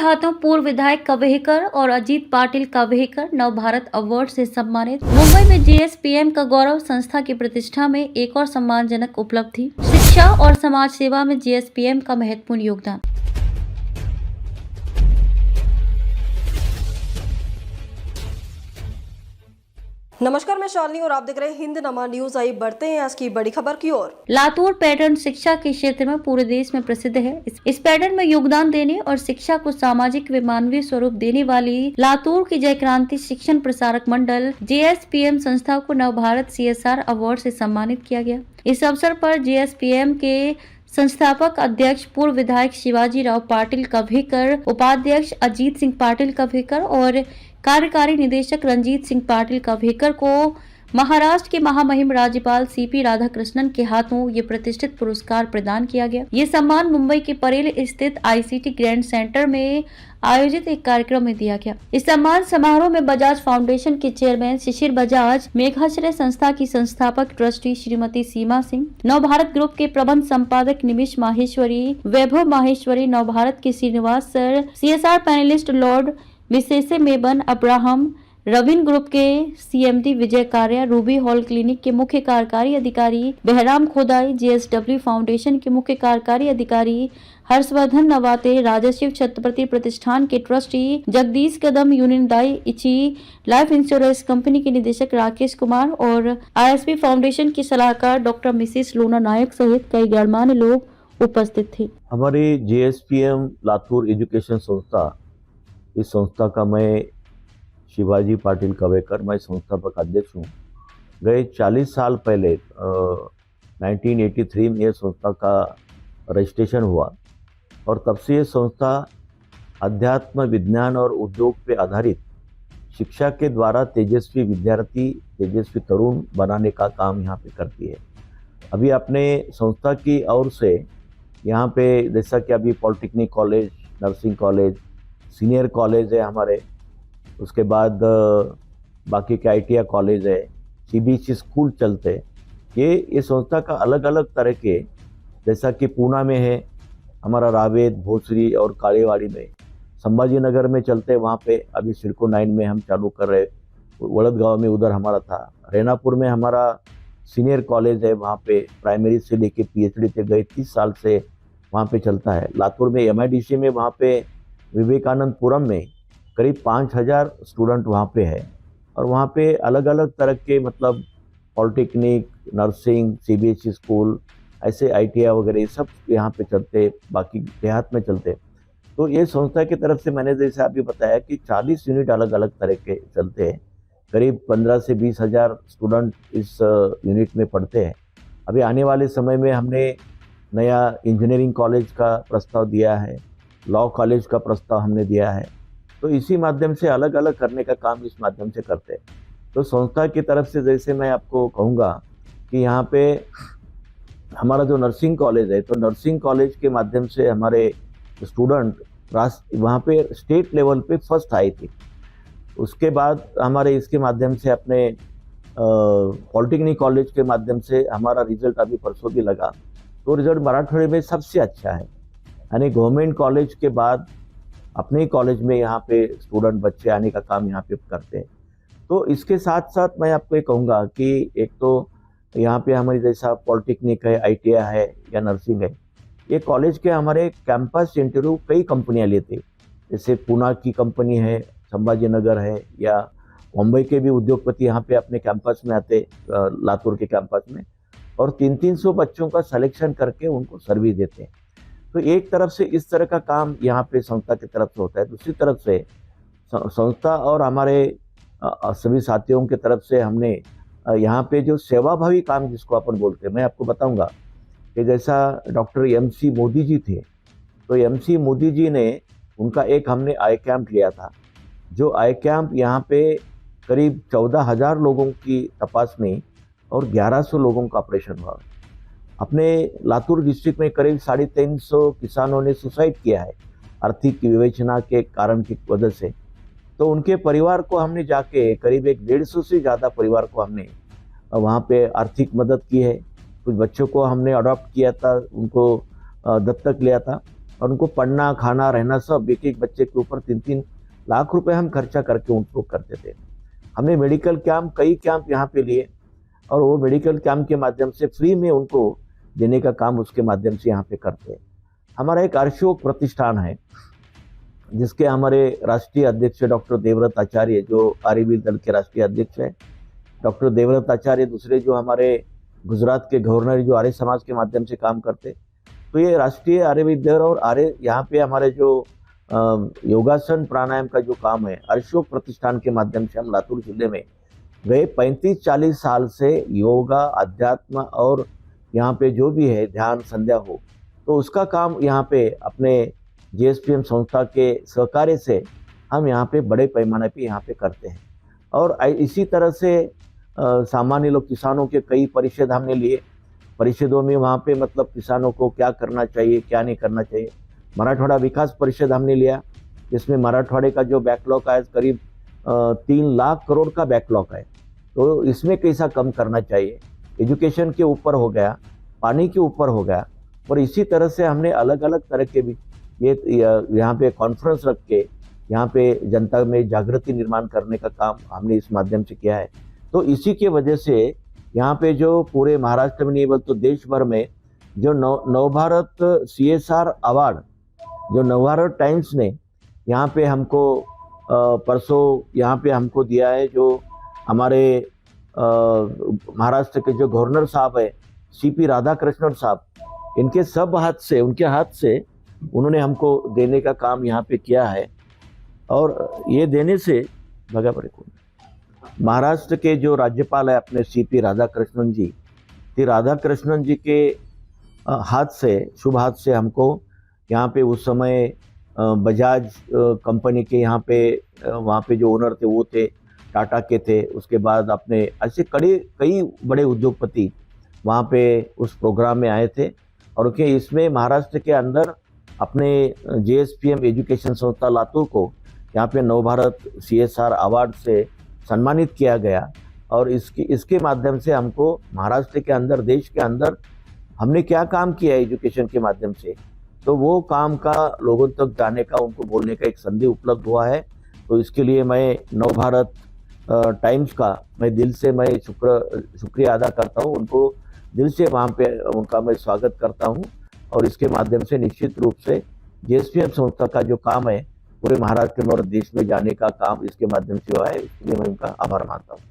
हाथों पूर्व विधायक कव्हेकर और अजीत पाटिल कव्हेकर नव भारत अवार्ड से सम्मानित। मुंबई में जीएसपीएम का गौरव संस्था की प्रतिष्ठा में एक और सम्मानजनक उपलब्धि। शिक्षा और समाज सेवा में जीएसपीएम का महत्वपूर्ण योगदान। नमस्कार, मैं शालिनी और आप देख रहे हैं हिंद नमा न्यूज। आई बढ़ते हैं आज की बड़ी खबर की ओर। लातूर पैटर्न शिक्षा के क्षेत्र में पूरे देश में प्रसिद्ध है। इस पैटर्न में योगदान देने और शिक्षा को सामाजिक व मानवीय स्वरूप देने वाली लातूर की जय क्रांति शिक्षण प्रसारक मंडल जीएसपीएम संस्था को नव भारत सीएसआर अवार्ड से सम्मानित किया गया। इस अवसर पर जीएसपीएम के संस्थापक अध्यक्ष पूर्व विधायक शिवाजी राव पाटिल कव्हेकर, उपाध्यक्ष अजीत सिंह पाटिल कव्हेकर और कार्यकारी निदेशक रंजीत सिंह पाटिल कव्हेकर को महाराष्ट्र के महामहिम राज्यपाल सीपी राधाकृष्णन के हाथों ये प्रतिष्ठित पुरस्कार प्रदान किया गया। ये सम्मान मुंबई के परेल स्थित आईसीटी ग्रैंड सेंटर में आयोजित एक कार्यक्रम में दिया गया। इस सम्मान समारोह में बजाज फाउंडेशन के चेयरमैन शिशिर बजाज, मेघाश्रय संस्था की संस्थापक ट्रस्टी श्रीमती सीमा सिंह, नव भारत ग्रुप के प्रबंध संपादक निमिष माहेश्वरी, वैभव माहेश्वरी, नव भारत के श्रीनिवास सर, सीएसआर पैनलिस्ट लॉर्ड विशेषे मेबन अब्राहम, रविन ग्रुप के CMD Vijay Karia, Ruby hall clinic के मुख्य कार्यकारी अधिकारी बहराम खोदाई, जेएसडब्ल्यू फाउंडेशन के मुख्य कार्यकारी अधिकारी हर्षवर्धन नवाते, राजशिव छत्रपति प्रतिष्ठान के trustee Jagdish Kadam, यूनियनदाई इची life insurance company के निदेशक राकेश कुमार और आईएसपी फाउंडेशन की सलाहकार डॉक्टर मिसेस लोना नायक सहित कई गणमान्य लोग उपस्थित थे। हमारी जीएसपीएम लातूर एजुकेशन संस्था, इस संस्था का मैं शिवाजी पाटिल कव्हेकर, मैं संस्थापक अध्यक्ष हूँ। गए 40 साल पहले 1983 में यह संस्था का रजिस्ट्रेशन हुआ और तब से ये संस्था अध्यात्म, विज्ञान और उद्योग पे आधारित शिक्षा के द्वारा तेजस्वी विद्यार्थी, तेजस्वी तरुण बनाने का काम यहाँ पे करती है। अभी अपने संस्था की ओर से यहाँ पे जैसा कि अभी polytechnic college, nursing college, senior college है हमारे, उसके बाद बाकी के आईटीआई कॉलेज है, सीबीएसई स्कूल चलते। ये संस्था का अलग अलग तरह के, जैसा कि पूना में है हमारा रावेत, भोसरी और कालीवाड़ी में, संभाजी नगर में चलते, वहाँ पे अभी सिडको 9 में हम चालू कर रहे, वड़द गांव में उधर हमारा था। रेनापुर में हमारा सीनियर कॉलेज है, वहाँ पे प्राइमरी से लेके पीएचडी तक गए 30 साल से वहाँ पे चलता है। लातूर में एमआईडीसी में, वहाँ पे विवेकानंदपुरम में करीब 5000 स्टूडेंट वहाँ पे है और वहाँ पे अलग अलग तरह के, मतलब पॉलिटेक्निक, नर्सिंग, सीबीएसई स्कूल, ऐसे आईटीआई वगैरह ये सब यहाँ पे चलते, बाकी देहात में चलते। तो ये संस्था की तरफ से मैंने जैसे अभी बताया कि 40 यूनिट अलग अलग तरह के चलते हैं। करीब 15 से 20 हज़ार स्टूडेंट इस यूनिट में पढ़ते हैं। अभी आने वाले समय में हमने नया इंजीनियरिंग कॉलेज का प्रस्ताव दिया है, लॉ कॉलेज का प्रस्ताव हमने दिया है। तो इसी माध्यम से अलग अलग करने का काम इस माध्यम से करते हैं। तो संस्था की तरफ से जैसे मैं आपको कहूँगा कि यहाँ पे हमारा जो नर्सिंग कॉलेज है, तो नर्सिंग कॉलेज के माध्यम से हमारे स्टूडेंट वहाँ पे स्टेट लेवल पे फर्स्ट आए थे। उसके बाद हमारे इसके माध्यम से अपने पॉलिटेक्निक कॉलेज के माध्यम से हमारा रिजल्ट अभी परसों भी लगा, तो रिजल्ट मराठवाड़े में सबसे अच्छा है। यानी गवर्नमेंट कॉलेज के बाद अपने ही कॉलेज में यहाँ पे स्टूडेंट बच्चे आने का काम यहाँ पे करते हैं। तो इसके साथ साथ मैं आपको ये कहूँगा कि एक तो यहाँ पे हमारी जैसा पॉलिटेक्निक है, आईटीआई है या नर्सिंग है, ये कॉलेज के हमारे कैंपस इंटरव्यू कई कंपनियाँ लेते, जैसे पूना की कंपनी है, संभाजी नगर है, या मुंबई के भी उद्योगपति यहाँ पे अपने कैंपस में आते, लातूर के कैंपस में, और 300-300 बच्चों का सिलेक्शन करके उनको सर्विस देते हैं। तो एक तरफ से इस तरह का काम यहाँ पे संस्था की तरफ से होता है, दूसरी तरफ से संस्था और हमारे सभी साथियों की तरफ से हमने यहाँ पे जो सेवाभावी काम जिसको अपन बोलते हैं, मैं आपको बताऊंगा कि जैसा डॉक्टर एमसी मोदी जी थे, तो एमसी मोदी जी ने, उनका एक हमने आई कैंप लिया था, जो आई कैंप यहाँ पे करीब 14,000 लोगों की तपासनी और 1100 लोगों का ऑपरेशन हुआ। अपने लातूर डिस्ट्रिक्ट में करीब 350 किसानों ने सुसाइड किया है आर्थिक विवेचना के कारण की वजह से। तो उनके परिवार को हमने जाके करीब 150 से ज़्यादा परिवार को हमने वहाँ पे आर्थिक मदद की है। कुछ बच्चों को हमने अडॉप्ट किया था, उनको दत्तक लिया था। और उनको पढ़ना खाना रहना सब एक एक बच्चे के ऊपर 3-3 लाख रुपए हम खर्चा करके उनको करते थे। हमने मेडिकल कैंप कई कैंप यहाँ पे लिए और वो मेडिकल कैंप के माध्यम से फ्री में उनको देने का काम उसके माध्यम से यहाँ पे करते हैं। हमारा एक अशोक प्रतिष्ठान है जिसके हमारे राष्ट्रीय अध्यक्ष डॉक्टर देवव्रत आचार्य जो आर्यवीर दल के राष्ट्रीय अध्यक्ष है, डॉक्टर देवव्रत आचार्य, दूसरे जो हमारे गुजरात के गवर्नर जो आर्य समाज के माध्यम से काम करते। तो ये राष्ट्रीय आर्यवीर दल और आर्य यहाँ पे हमारे जो योगासन प्राणायाम का जो काम है अशोक प्रतिष्ठान के माध्यम से हम लातूर जिले में गए 35-40 साल से योगा अध्यात्म और यहाँ पे जो भी है ध्यान संध्या हो तो उसका काम यहाँ पे अपने JSPM संस्था के सहकार्य से हम यहाँ पे बड़े पैमाने पे यहाँ पे करते हैं। और इसी तरह से सामान्य लोग किसानों के कई परिषद हमने लिए, परिषदों में वहाँ पे मतलब किसानों को क्या करना चाहिए क्या नहीं करना चाहिए। मराठवाड़ा विकास परिषद हमने लिया जिसमें मराठवाड़े का जो बैकलॉग है करीब 3 लाख करोड़ का बैकलॉग है, तो इसमें कैसा कम करना चाहिए। एजुकेशन के ऊपर हो गया, पानी के ऊपर हो गया, और इसी तरह से हमने अलग अलग तरह के भी ये यहाँ पे कॉन्फ्रेंस रख के यहाँ पे जनता में जागृति निर्माण करने का काम हमने इस माध्यम से किया है। तो इसी के वजह से यहाँ पे जो पूरे महाराष्ट्र में नहीं बल्कि तो देश भर में जो नवभारत CSR अवार्ड जो नवभारत टाइम्स ने यहाँ पे हमको परसों यहाँ पे हमको दिया है, जो हमारे महाराष्ट्र के जो गवर्नर साहब है CP राधाकृष्णन साहब, इनके सब उनके हाथ से उन्होंने हमको देने का काम यहाँ पे किया है। और ये देने से महाराष्ट्र के जो राज्यपाल है अपने CP राधाकृष्णन जी, राधाकृष्णन जी के हाथ से शुभ हाथ से हमको यहाँ पे उस समय बजाज कंपनी के यहाँ पे वहाँ पे जो ओनर थे वो थे टाटा के थे, उसके बाद अपने ऐसे कई बड़े उद्योगपति वहाँ पे उस प्रोग्राम में आए थे। और कि इसमें महाराष्ट्र के अंदर अपने JSPM एजुकेशन संस्था लातूर को यहाँ पे नवभारत CSR अवार्ड से सम्मानित किया गया। और इसके माध्यम से हमको महाराष्ट्र के अंदर देश के अंदर हमने क्या काम किया है एजुकेशन के माध्यम से, तो वो काम का लोगों तक जाने का उनको बोलने का एक संधि उपलब्ध हुआ है। तो इसके लिए मैं नवभारत टाइम्स का मैं दिल से मैं शुक्रिया अदा करता हूँ, उनको दिल से वहाँ पे उनका मैं स्वागत करता हूँ। और इसके माध्यम से निश्चित रूप से JSPM संस्था का जो काम है पूरे महाराष्ट्र में और देश में जाने का काम इसके माध्यम से हुआ है, इसके लिए मैं उनका आभार मानता हूँ।